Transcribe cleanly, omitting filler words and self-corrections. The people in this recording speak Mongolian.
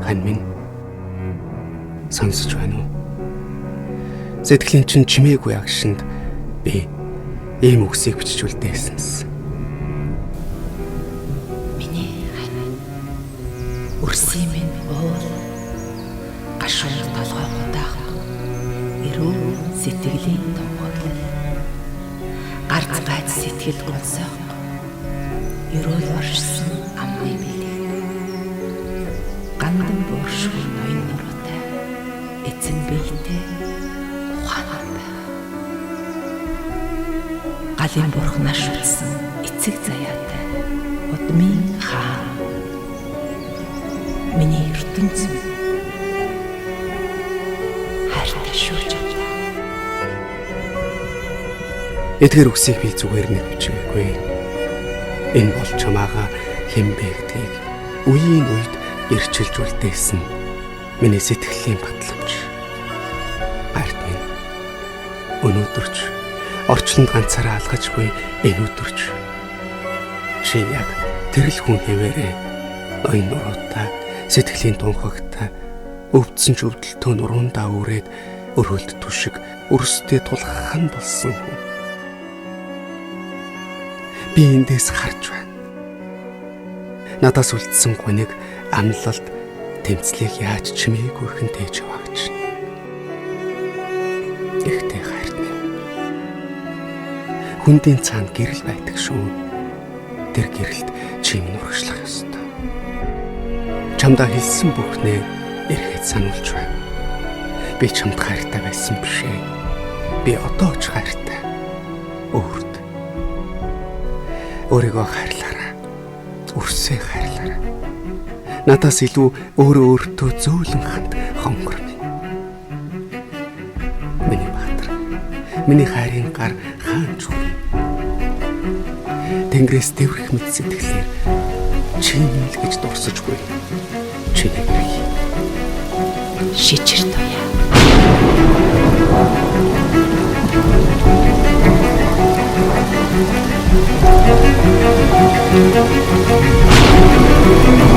Хань минь сонсож байна уу? Сэтгэлийн чинь чимээгүй агшинд би ийм үгсийг бичиж үлдээсэнс. Миний хань үрсийн минь уул гашуун толгой удаах эрүүл сэтгэлийн томгоолол гарц гайц сэтгэл гонсоо эрүүл оршсон аммай билээ гандан бууршгүй ноён нуруутай эзэн биетэй ухаан байх галын бурхнаас шүтсэн эцэг заяатай удмын хаан миний ертөнцийн хайртай шүүж байна. Эдгээр үгсийг би зүгээр нэг бичгээгүй. Энэ бол чамаага хэн бэ гэдгийг үеийн үед ирчилж үлдээсэн миний сэтгэлийн батламж. Ард минь өнөөдөрч орчлонд ганцаараа алгаж буй энэ өдөрч чи яг тэрл хүн хэвээрээ ноён нуруутай сэтгэлийн тунхагтай өвдсөн ч өвдөлтөө нуруундаа үрээд өрөөлт түшиг өрсөдөө тулхан болсон хүн. Би эндээс харж байна. Надаас үлдсэн гуниг амлалд тэмцлийг яаж чимээгүй хэн тээж яваагч. Ихтэй хайрт минь. Хүндийн цаана гэрэл байдаг шүү. Тэр гэрэлд чим нурагшлах ёстой. Чамдаа хэлсэн бүхнээ эргээд сануулж байна. Би чамд хайртай байсан биш ээ. Би одоо ч хайртай. Өөрт өөрийгөө хайрлаарай. Үрсээ хайрлаарай. Надаас илүү өөртөө зөөлөн ханд хонгор минь. Миний баатар. Миний хайрын гар хаанч хүн. Тэнгэрээс дэврэх мэт сэтгэлээр чиний л гэж дурсажгүй. Чиний гэрээ. Шичэр тоя. Thank you.